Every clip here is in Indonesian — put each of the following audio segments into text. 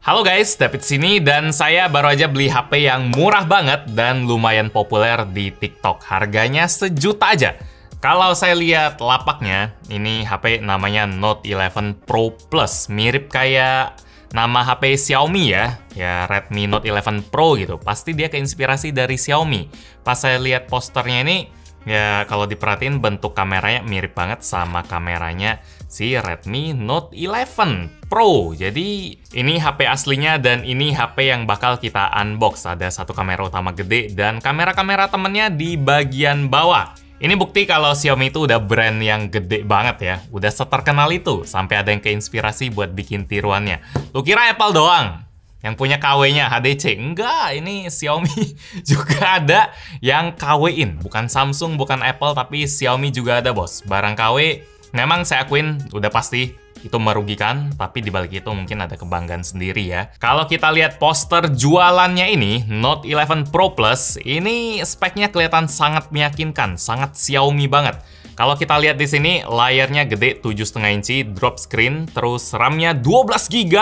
Halo guys, David sini dan saya baru aja beli HP yang murah banget dan lumayan populer di TikTok. Harganya sejuta aja. Kalau saya lihat lapaknya, ini HP namanya Note 11 Pro Plus. Mirip kayak nama HP Xiaomi ya Redmi Note 11 Pro gitu. Pasti dia keinspirasi dari Xiaomi. Pas saya lihat posternya ini, ya kalau diperhatiin bentuk kameranya mirip banget sama kameranya si Redmi Note 11 Pro. Jadi ini HP aslinya dan ini HP yang bakal kita unbox. Ada satu kamera utama gede dan kamera-kamera temennya di bagian bawah. Ini bukti kalau Xiaomi itu udah brand yang gede banget ya. Udah seterkenal itu, sampai ada yang keinspirasi buat bikin tiruannya. Lu kira Apple doang yang punya KW-nya HDC? Enggak, ini Xiaomi juga ada yang KW-in. Bukan Samsung, bukan Apple, tapi Xiaomi juga ada, bos. Barang KW, memang saya akuin udah pasti itu merugikan, tapi dibalik itu mungkin ada kebanggaan sendiri ya. Kalau kita lihat poster jualannya ini, Note 11 Pro Plus, ini speknya kelihatan sangat meyakinkan, sangat Xiaomi banget. Kalau kita lihat di sini, layarnya gede 7,5 inci, drop screen, terus RAM-nya 12 GB.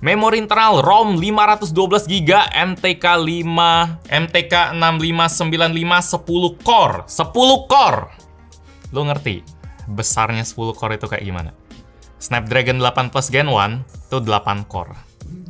Memori internal ROM 512 GB, MTK 6595 10 core. 10 core! Lu ngerti besarnya 10 core itu kayak gimana? Snapdragon 8 Plus Gen 1 itu 8 core.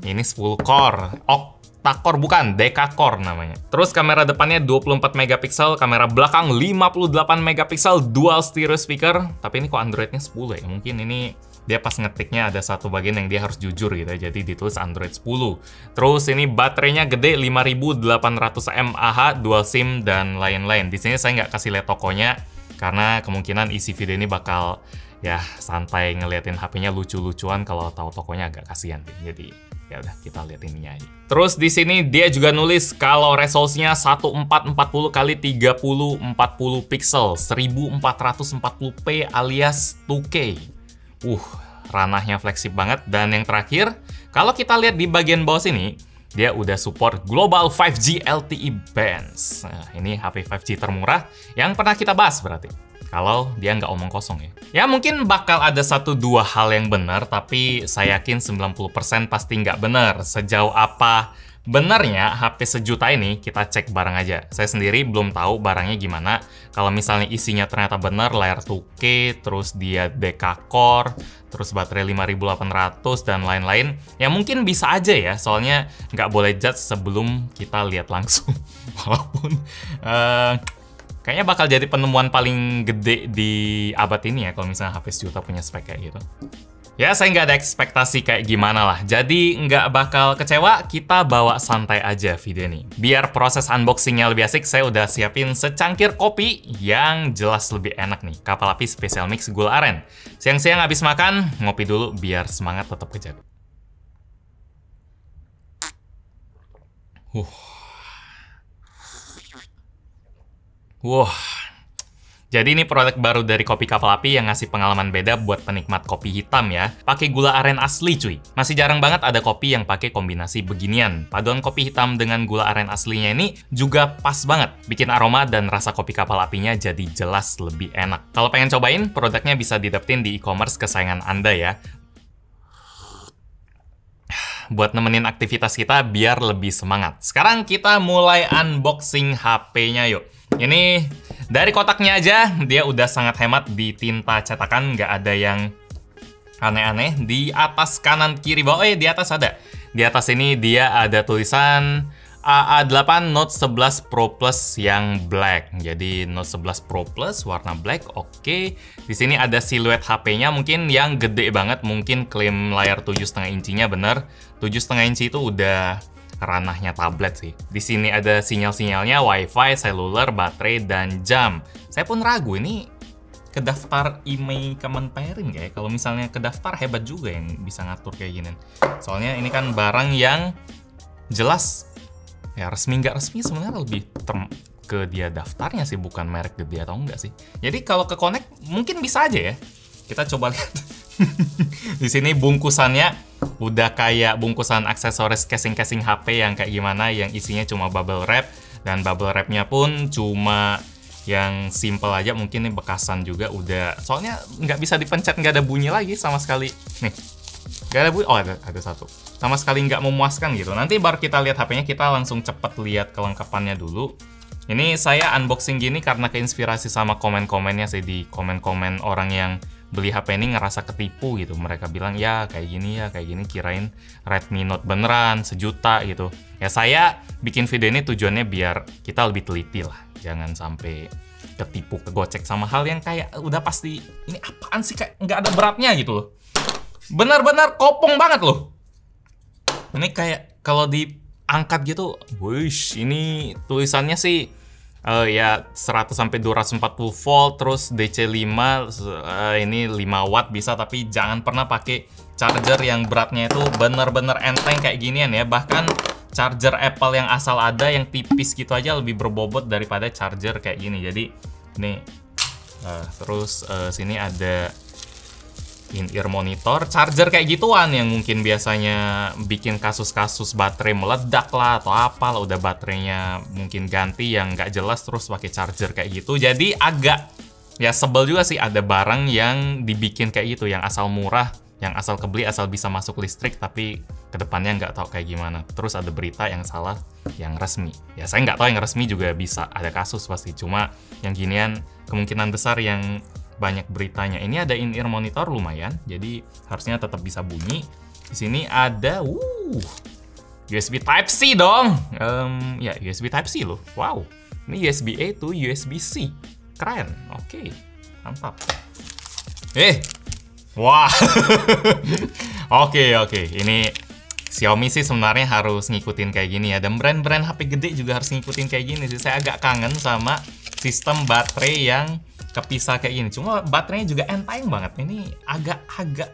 Ini 10 core. Octa-core bukan, Deca-core namanya. Terus kamera depannya 24 megapiksel, kamera belakang 58 megapiksel, dual stereo speaker. Tapi ini kok Androidnya 10 ya? Mungkin ini dia pas ngetiknya ada satu bagian yang dia harus jujur gitu ya, jadi ditulis Android 10. Terus ini baterainya gede 5800 mAh, dual SIM dan lain-lain. Di sini saya nggak kasih lihat tokonya karena kemungkinan isi video ini bakal ya santai ngeliatin HP-nya lucu-lucuan, kalau tahu tokonya agak kasihan deh. Jadi ya udah kita lihat ininya aja. Terus di sini dia juga nulis kalau resolusinya 1440 x 3040 pixel, 1440p alias 2K. Ranahnya fleksibel banget. Dan yang terakhir, kalau kita lihat di bagian bawah sini, dia udah support Global 5G LTE bands. Nah, ini HP 5G termurah yang pernah kita bahas berarti. Kalau dia nggak omong kosong ya. Ya mungkin bakal ada 1-2 hal yang benar, tapi saya yakin 90% pasti nggak benar. Sejauh apa benarnya HP sejuta ini, kita cek bareng aja. Saya sendiri belum tahu barangnya gimana. Kalau misalnya isinya ternyata benar, layar 2K, terus dia Deca-core, terus baterai 5800 dan lain-lain, ya mungkin bisa aja ya, soalnya nggak boleh judge sebelum kita lihat langsung. Walaupun kayaknya bakal jadi penemuan paling gede di abad ini ya, kalau misalnya HP sejuta punya spek kayak gitu. Ya, saya nggak ada ekspektasi kayak gimana lah. Jadi nggak bakal kecewa, kita bawa santai aja video ini. Biar proses unboxingnya lebih asik, saya udah siapin secangkir kopi yang jelas lebih enak nih. Kapal Api Special Mix Gula Aren. Siang-siang habis makan, ngopi dulu biar semangat tetap kejaga. Jadi ini produk baru dari Kopi Kapal Api yang ngasih pengalaman beda buat penikmat kopi hitam ya. Pakai gula aren asli cuy. Masih jarang banget ada kopi yang pakai kombinasi beginian. Paduan kopi hitam dengan gula aren aslinya ini juga pas banget. Bikin aroma dan rasa Kopi Kapal Apinya jadi jelas lebih enak. Kalau pengen cobain, produknya bisa didapetin di e-commerce kesayangan Anda ya. Buat nemenin aktivitas kita biar lebih semangat. Sekarang kita mulai unboxing HP-nya yuk. Ini dari kotaknya aja, dia udah sangat hemat di tinta cetakan, nggak ada yang aneh-aneh. Di atas kanan kiri bawah, di atas ada. Di atas ini dia ada tulisan AA8 Note 11 Pro Plus yang black. Jadi Note 11 Pro Plus warna black, oke. Di sini ada siluet HP-nya mungkin yang gede banget, mungkin klaim layar 7,5 incinya bener. 7,5 inci itu udah ranahnya tablet sih. Di sini ada sinyal-sinyalnya, WiFi, seluler, baterai, dan jam. Saya pun ragu ini kedaftar email Kemenperin ya. Kalau misalnya kedaftar hebat juga yang bisa ngatur kayak gini. Soalnya ini kan barang yang jelas ya resmi nggak resmi sebenarnya lebih ke dia daftarnya sih, bukan merek gede atau enggak sih. Jadi kalau ke connect mungkin bisa aja ya. Kita coba lihat. Di sini bungkusannya udah kayak bungkusan aksesoris casing-casing HP yang kayak gimana, yang isinya cuma bubble wrap, dan bubble wrapnya pun cuma yang simple aja. Mungkin ini bekasan juga udah, soalnya nggak bisa dipencet, nggak ada bunyi lagi sama sekali. Nih, nggak ada bunyi. Oh, ada satu. sama sekali nggak memuaskan gitu. Nanti baru kita lihat HP-nya, kita langsung cepet lihat kelengkapannya dulu. Ini saya unboxing gini karena keinspirasi sama komen-komennya sih, di komen-komen orang yang beli HP ini ngerasa ketipu gitu. Mereka bilang ya kayak gini, kirain Redmi Note beneran sejuta gitu. Ya saya bikin video ini tujuannya biar kita lebih teliti lah. Jangan sampai ketipu, kegocek sama hal yang kayak udah pasti ini apaan sih, kayak nggak ada beratnya gitu loh. Benar-benar kopong banget loh. Ini kayak kalau diangkat gitu, wush, ini tulisannya sih ya 100 sampai 240 volt, terus DC5 ini 5 watt bisa, tapi jangan pernah pakai charger yang beratnya itu bener-bener enteng kayak ginian ya. Bahkan charger Apple yang asal ada yang tipis gitu aja lebih berbobot daripada charger kayak gini. Jadi ini terus sini ada in-ear monitor, charger kayak gituan yang mungkin biasanya bikin kasus-kasus baterai meledak lah atau apalah, udah baterainya mungkin ganti yang nggak jelas terus pakai charger kayak gitu. Jadi agak ya sebel juga sih ada barang yang dibikin kayak gitu, yang asal murah, yang asal kebeli, asal bisa masuk listrik, tapi kedepannya nggak tahu kayak gimana. Terus ada berita yang salah, yang resmi. Ya saya nggak tahu yang resmi juga bisa ada kasus pasti, cuma yang ginian kemungkinan besar yang banyak beritanya. Ini ada in-ear monitor lumayan, jadi harusnya tetap bisa bunyi. Di sini ada USB Type-C dong. Ya USB Type-C loh. Wow. Ini USB-A to USB-C. Keren. Oke. Mantap. Wah. Oke. Ini Xiaomi sih sebenarnya harus ngikutin kayak gini ya. Dan brand-brand HP gede juga harus ngikutin kayak gini sih. Saya agak kangen sama sistem baterai yang kepisah kayak gini. Cuma baterainya juga enteng banget. Ini agak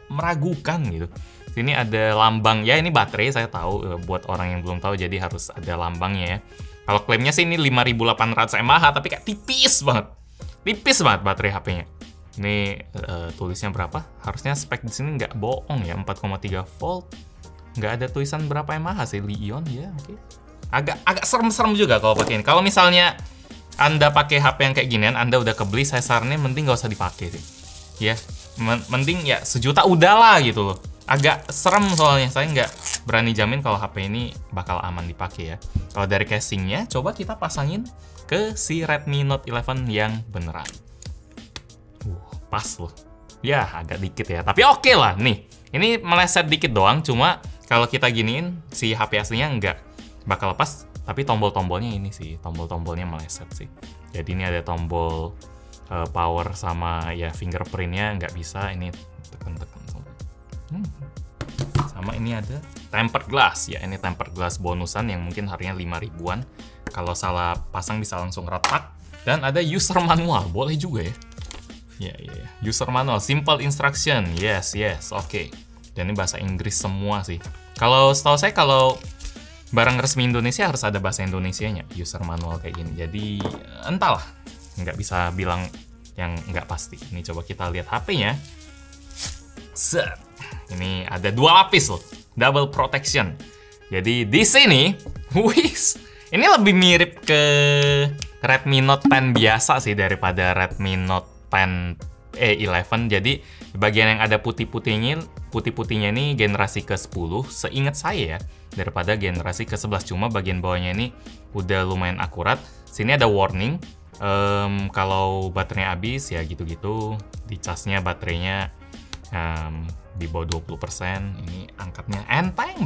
meragukan gitu. Sini ada lambang. Ya ini baterai saya tahu, buat orang yang belum tahu jadi harus ada lambangnya ya. Kalau klaimnya sih ini 5800 mAh, tapi kayak tipis banget. Tipis banget baterai HP-nya. Ini tulisnya berapa? Harusnya spek di sini nggak bohong ya, 4,3 volt. Nggak ada tulisan berapa mAh sih, Li-ion ya. Oke. Agak serem-serem juga kalau pakai ini. Kalau misalnya Anda pakai HP yang kayak ginian, Anda udah kebeli, saya saranin mending nggak usah dipakai sih. Ya, mending ya sejuta udahlah gitu loh. Agak serem soalnya, saya nggak berani jamin kalau HP ini bakal aman dipakai ya. Kalau dari casingnya, coba kita pasangin ke si Redmi Note 11 yang beneran. Pas loh. Ya, agak dikit ya, tapi oke lah. Nih, ini meleset dikit doang, cuma kalau kita giniin, si HP aslinya nggak bakal lepas. Tapi tombol-tombolnya ini sih, tombol-tombolnya meleset sih. Jadi ini ada tombol power sama ya fingerprintnya nggak bisa. Ini tekan-tekan. Sama ini ada tempered glass. Ya ini tempered glass bonusan yang mungkin harganya 5 ribuan. Kalau salah pasang bisa langsung retak. Dan ada user manual, boleh juga ya. Ya. User manual, simple instruction. Yes, oke. Dan ini bahasa Inggris semua sih. Kalau setahu saya kalau barang resmi Indonesia harus ada bahasa Indonesianya, user manual kayak gini. Jadi entahlah, nggak bisa bilang yang nggak pasti. Ini coba kita lihat HP-nya. Set. Ini ada 2 lapis loh, double protection. Jadi di sini, ini lebih mirip ke Redmi Note 10 biasa sih daripada Redmi Note 11. Jadi bagian yang ada putih-putihnya ini generasi ke-10, seingat saya ya, daripada generasi ke-11. Cuma bagian bawahnya ini udah lumayan akurat. Sini ada warning, kalau baterainya habis ya gitu-gitu. Di casnya baterainya di bawah 20%. Ini angkatnya enteng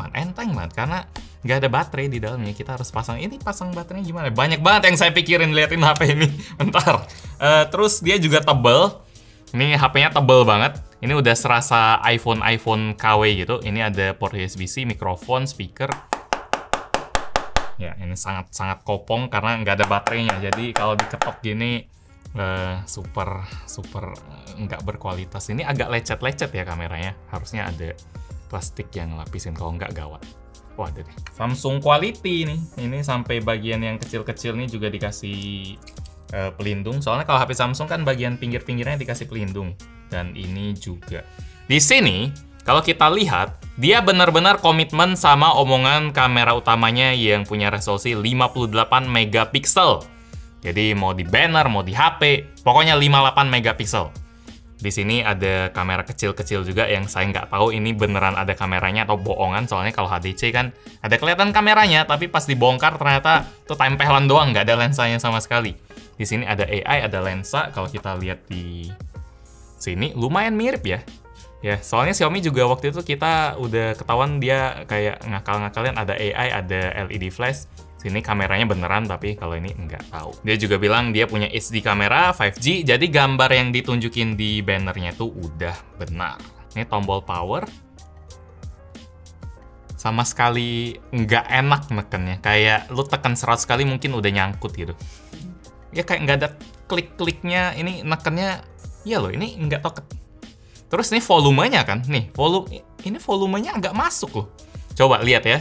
banget karena nggak ada baterai di dalamnya. Kita harus pasang. Ini pasang baterainya gimana? Banyak banget yang saya pikirin liatin HP ini. Bentar. Terus dia juga tebel. Ini HP-nya tebel banget. Ini udah serasa iPhone KW gitu. Ini ada port USB-C, mikrofon, speaker. Ya, ini sangat kopong karena nggak ada baterainya. Jadi kalau diketok gini super nggak berkualitas. Ini agak lecet-lecet ya kameranya. Harusnya ada plastik yang lapisin, kalau nggak gawat. Wah, ada deh. Samsung quality nih. Ini sampai bagian yang kecil-kecil nih juga dikasih pelindung. Soalnya kalau HP Samsung kan bagian pinggir-pinggirnya dikasih pelindung. Dan ini juga. Di sini, kalau kita lihat, dia benar-benar komitmen sama omongan kamera utamanya yang punya resolusi 58 megapiksel. Jadi mau di banner, mau di HP, pokoknya 58 megapiksel. Di sini ada kamera kecil-kecil juga yang saya nggak tahu ini beneran ada kameranya atau bohongan. Soalnya kalau HDC kan ada kelihatan kameranya, tapi pas dibongkar ternyata itu tempelan doang, nggak ada lensanya sama sekali. Di sini ada AI, ada lensa. Kalau kita lihat di sini lumayan mirip ya. Ya, soalnya Xiaomi juga waktu itu kita udah ketahuan dia kayak ngakal-ngakalin, ada AI, ada LED flash. Sini kameranya beneran, tapi kalau ini nggak tahu. Dia juga bilang dia punya HD kamera 5G, jadi gambar yang ditunjukin di bannernya itu udah benar. Ini tombol power. Sama sekali nggak enak nekennya. Kayak lu tekan 100 kali mungkin udah nyangkut gitu. Ya kayak nggak ada klik-kliknya, ini nekennya, iya loh, ini nggak toket. Terus ini volumenya kan, nih, ini volumenya agak masuk loh. Coba lihat ya.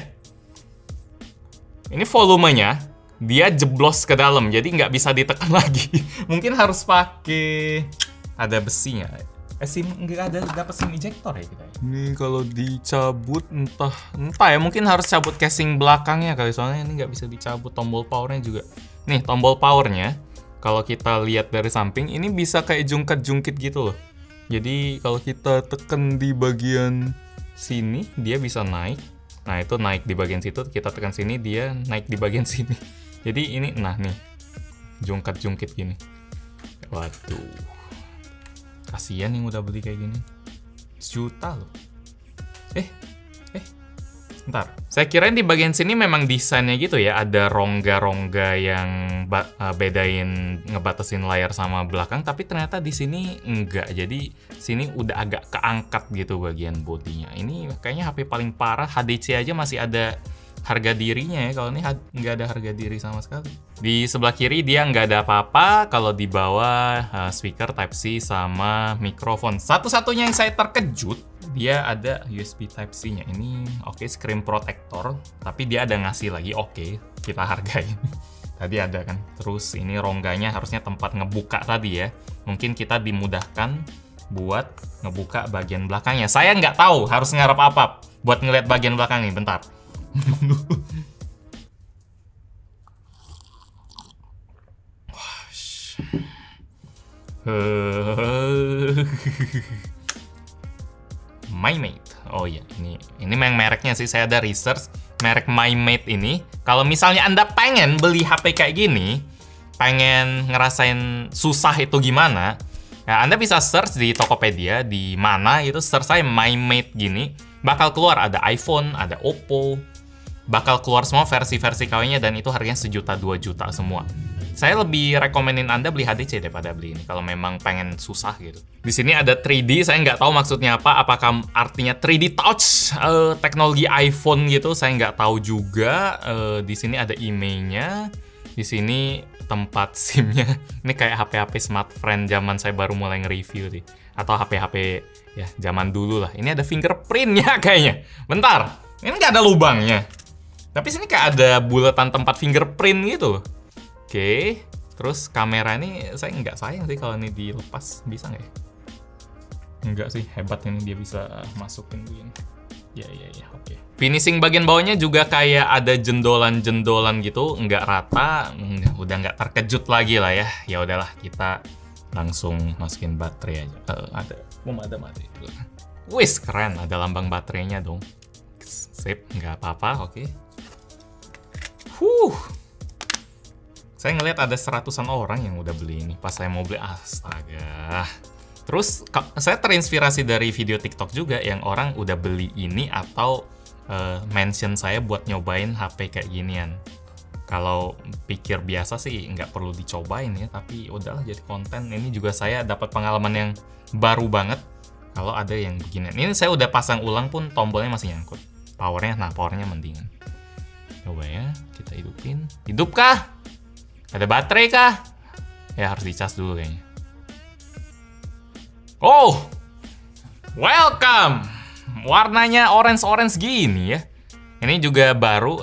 Ini volumenya, dia jeblos ke dalam, jadi nggak bisa ditekan lagi. Mungkin harus pakai, ada besinya. SIM nggak ada, dapat SIM ejector ya kita. Ini kalau dicabut entah ya, mungkin harus cabut casing belakangnya kali, soalnya ini nggak bisa dicabut. Tombol powernya juga. Nih, tombol powernya, kalau kita lihat dari samping, ini bisa kayak jungkit-jungkit gitu loh. Jadi kalau kita tekan di bagian sini, dia bisa naik. Nah, itu naik di bagian situ, kita tekan sini, dia naik di bagian sini. Jadi ini, nah nih, jungkit-jungkit gini. Waduh. Kasian yang udah beli kayak gini. Sejuta loh. Bentar. Saya kirain di bagian sini memang desainnya gitu ya, ada rongga-rongga yang bedain ngebatasin layar sama belakang, tapi ternyata di sini enggak. Jadi sini udah agak keangkat gitu bagian bodinya. Ini kayaknya HP paling parah, HDC aja masih ada harga dirinya ya. Kalau ini nggak ada harga diri sama sekali. Di sebelah kiri dia nggak ada apa-apa. Kalau di bawah speaker Type-C sama mikrofon. Satu-satunya yang saya terkejut, dia ada USB Type-C-nya. Ini oke, screen protector, tapi dia ada ngasih lagi. Oke, kita hargain. Tadi ada kan. Terus ini rongganya harusnya tempat ngebuka tadi ya. Mungkin kita dimudahkan buat ngebuka bagian belakangnya. Saya nggak tahu harus ngarep apa buat ngeliat bagian belakang nih. Bentar. MyMate. Oh iya, ini memang mereknya sih, saya ada research merek MyMate ini. Kalau misalnya Anda pengen beli HP kayak gini, pengen ngerasain susah itu gimana, ya Anda bisa search di Tokopedia, di mana itu search saya MyMate gini, bakal keluar ada iPhone, ada Oppo, bakal keluar semua versi-versi KW-nya, dan itu harganya 1 juta, 2 juta semua. Saya lebih rekomenin Anda beli HDC daripada beli ini kalau memang pengen susah gitu. Di sini ada 3D, saya nggak tahu maksudnya apa. Apakah artinya 3D touch, teknologi iPhone gitu? Saya nggak tahu juga. Di sini ada emailnya. Di sini tempat SIM-nya. Ini kayak HP-HP smartphone zaman saya baru mulai nge-review sih. Atau HP-HP ya zaman dulu lah. Ini ada fingerprint-nya kayaknya. Bentar, ini nggak ada lubangnya. Tapi sini kayak ada bulatan tempat fingerprint gitu loh. Oke, terus kamera ini saya nggak sayang sih kalau ini dilepas, bisa nggak ya? Enggak sih, hebat ini dia bisa masukin begini. Ya, oke. Finishing bagian bawahnya juga kayak ada jendolan-jendolan gitu, nggak rata, udah nggak terkejut lagi lah ya. Ya udahlah, kita langsung masukin baterai aja. Ada mati. Wis, keren, ada lambang baterainya dong. Sip, nggak apa-apa, oke. Saya ngelihat ada 100-an orang yang udah beli ini pas saya mau beli. Astaga. Terus saya terinspirasi dari video TikTok juga yang orang udah beli ini atau mention saya buat nyobain HP kayak ginian. Kalau pikir biasa sih nggak perlu dicobain ya, tapi udahlah jadi konten. Ini juga saya dapat pengalaman yang baru banget kalau ada yang beginian. Ini saya udah pasang ulang pun tombolnya masih nyangkut. Powernya mendingan. Coba ya, kita hidupin. Hidup kah? Ada baterai kah? Ya harus dicas dulu kayaknya. Oh, welcome. Warnanya orange gini ya. Ini juga baru.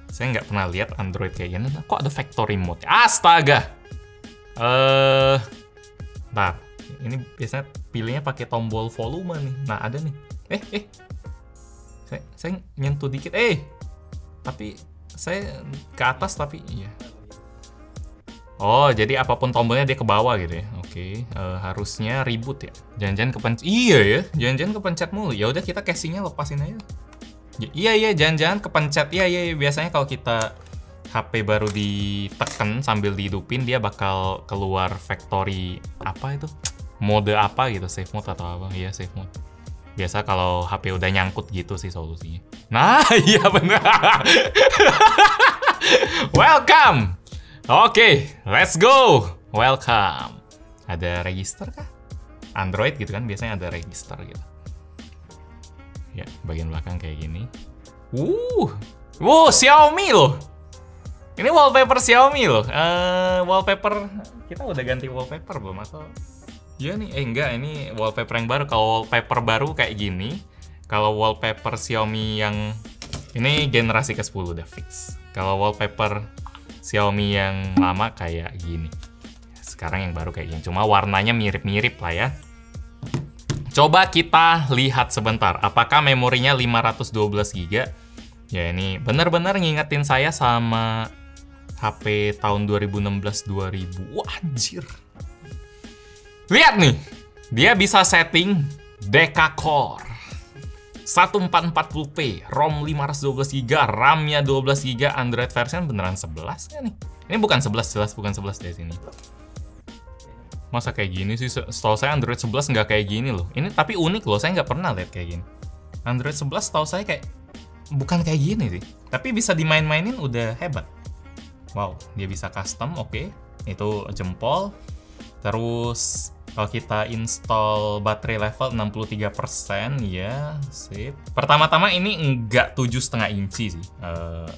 Saya nggak pernah lihat Android kayak gini. Kok ada factory mode? Astaga. Nah, ini biasanya pilihnya pakai tombol volume nih. Nah ada nih. Saya nyentuh dikit. Tapi saya ke atas tapi iya. Oh, jadi apapun tombolnya dia ke bawah gitu ya. Oke. Oke, harusnya reboot ya. Jangan-jangan kepencet. Iya ya, jangan-jangan kepencet mulu. Ya udah kita casingnya lepasin aja. Iya, jangan-jangan kepencet. Iya, biasanya kalau kita HP baru diteken sambil dihidupin, dia bakal keluar factory apa itu? Mode apa gitu, save mode atau apa? Iya, save mode. Biasa kalau HP udah nyangkut gitu sih solusinya. Nah, iya benar. Welcome. Oke, let's go. Welcome. Ada register kah? Android gitu kan, biasanya ada register gitu. Ya, bagian belakang kayak gini. Wow, Xiaomi loh. Ini wallpaper Xiaomi loh. Wallpaper, kita udah ganti wallpaper belum atau? Ya nih, enggak, ini wallpaper yang baru. Kalau wallpaper baru kayak gini. Kalau wallpaper Xiaomi yang ini generasi ke-10 udah fix. Kalau wallpaper Xiaomi yang lama kayak gini. Sekarang yang baru kayak gini. Cuma warnanya mirip-mirip lah ya. Coba kita lihat sebentar. Apakah memorinya 512 GB? Ya ini benar-benar ngingetin saya sama HP tahun 2016-2000. Wah anjir. Lihat nih. Dia bisa setting Deca-core 1440p, ROM 512 GB, RAM-nya 12 GB, Android version beneran 11 ya nih? Ini bukan 11, jelas bukan 11 dari sini. Masa kayak gini sih? Setahu saya Android 11 nggak kayak gini loh. Ini tapi unik loh, saya nggak pernah lihat kayak gini. Android 11 setahu saya kayak bukan kayak gini sih. Tapi bisa dimain-mainin udah hebat. Wow, dia bisa custom, oke. Itu jempol. Terus kalau kita install baterai level 63%, ya, sip. Pertama-tama ini enggak 7,5 inci sih.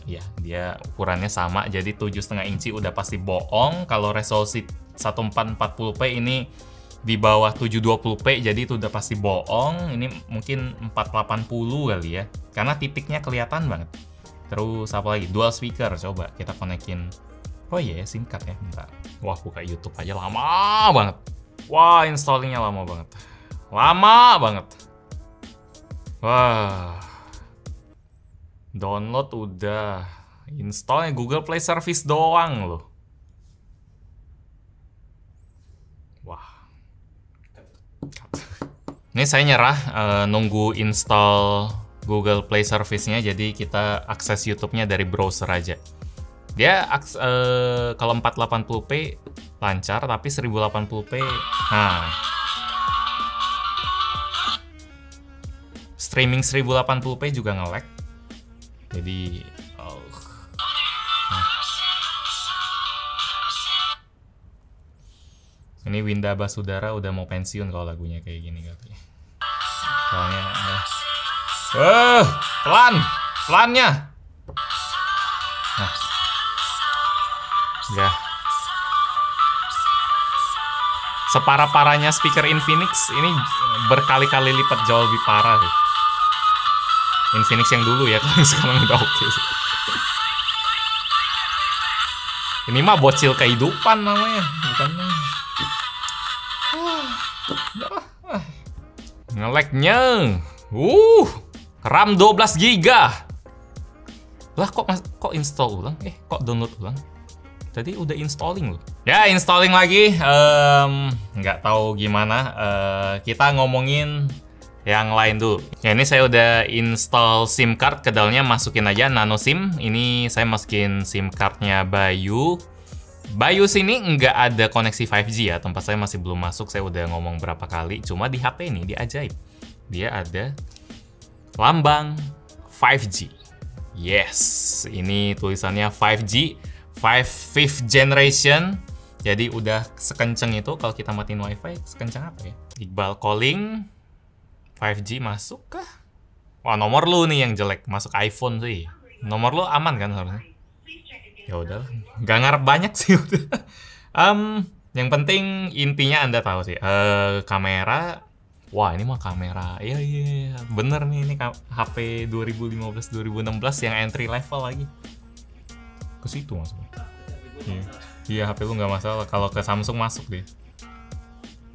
Ya, dia ukurannya sama, jadi 7,5 inci udah pasti bohong. Kalau resolusi 1440p ini di bawah 720p, jadi itu udah pasti bohong. Ini mungkin 480 kali ya, karena titiknya kelihatan banget. Terus apa lagi? Dual speaker, coba kita konekin. Oh iya, SIM card ya, bentar. Wah, buka YouTube aja lama banget. Wah, installingnya lama banget. Lama banget. Wah. Download udah. Installnya Google Play Service doang loh. Wah. Ini saya nyerah nunggu install Google Play Service-nya, jadi kita akses YouTube-nya dari browser aja. Dia kalau 480p lancar, tapi 1080p, nah, streaming 1080p juga nge-lag. Jadi, ini Winda Basudara udah mau pensiun kalau lagunya kayak gini katanya. Soalnya, pelannya. Nah. Ya. Separah-parahnya speaker Infinix, ini berkali-kali lipat jauh lebih parah sih. Infinix yang dulu ya, kalau sekarang udah oke sih. Ini mah bocil kehidupan namanya, bukan? Nge-lag-nya. RAM 12 GB. Lah kok install ulang? Kok download ulang? Tadi udah installing loh. Ya, installing lagi. Nggak tahu gimana. Kita ngomongin yang lain dulu. Ya, ini saya udah install SIM card. Ke dalamnya masukin aja nano SIM. Ini saya masukin SIM cardnya Bayu. Bayu sini nggak ada koneksi 5G ya. Tempat saya masih belum masuk. Saya udah ngomong berapa kali. Cuma di HP ini, dia ajaib. Dia ada lambang 5G. Yes, ini tulisannya 5G. 5th generation. Jadi udah sekenceng itu. Kalau kita matiin wifi, sekenceng apa ya? Iqbal calling 5G masuk kah? Wah, nomor lu nih yang jelek. Masuk iPhone sih. Nomor lu aman kan harusnya? Ya udah, nggak ngarep banyak sih. Yang penting intinya Anda tahu sih. Kamera. Wah, ini mah kamera. Iya. Bener nih, ini HP 2015-2016 yang entry level lagi. Ke situ masuknya. Iya, HP lu nggak masalah. Kalau ke Samsung masuk deh.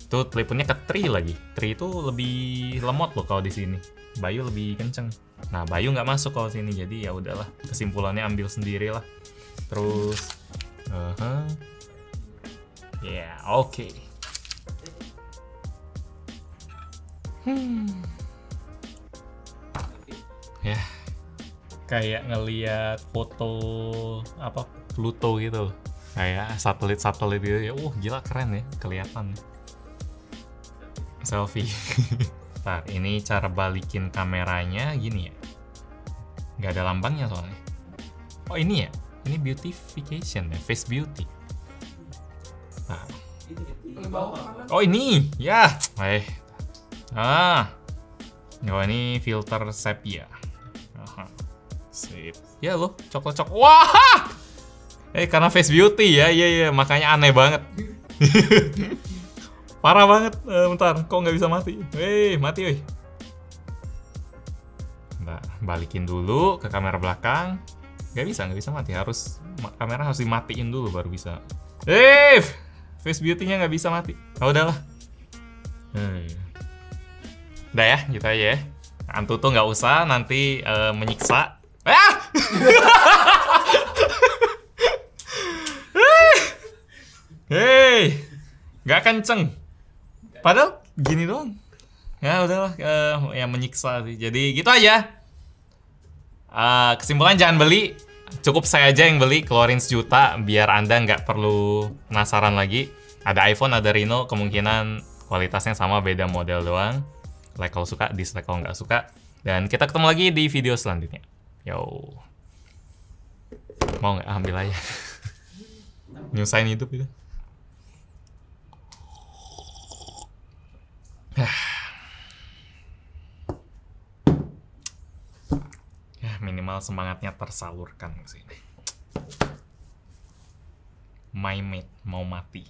Tuh teleponnya ke Tri lagi. Tri itu lebih lemot loh kalau di sini. Bayu lebih kenceng. Nah, Bayu nggak masuk kalau sini. Jadi ya udahlah. Kesimpulannya ambil sendiri lah. Terus, ya oke. Ya, kayak ngeliat foto apa Pluto gitu, kayak satelit gitu ya. Gila keren ya, kelihatan selfie. Ntar ini cara balikin kameranya gini ya, nggak ada lambangnya soalnya. Oh ini ya, ini beautification ya, face beauty. Nah. Oh ini ya, oh ini filter sepia. Sip. Ya loh, coklat. Wah! Karena face beauty ya, iya, makanya aneh banget. Parah banget. Bentar, kok nggak bisa mati? Mati, weh. Nah, balikin dulu ke kamera belakang. Nggak bisa mati. Kamera harus dimatiin dulu baru bisa. Face beauty-nya nggak bisa mati. Oh, udahlah. Udah ya, gitu aja ya. Antutu nggak usah, nanti menyiksa. Nggak kenceng. Padahal gini doang. Ya udahlah, yang menyiksa sih. Jadi gitu aja. Kesimpulan jangan beli. Cukup saya aja yang beli, keluarin 1 juta biar Anda nggak perlu penasaran lagi. Ada iPhone, ada Reno, kemungkinan kualitasnya sama, beda model doang. Like kalau suka, dislike kalau nggak suka. Dan kita ketemu lagi di video selanjutnya. Yo. Mau nggak ambil aja? Nyusahin hidup itu. Ya minimal semangatnya tersalurkan ke sini. My mate mau mati.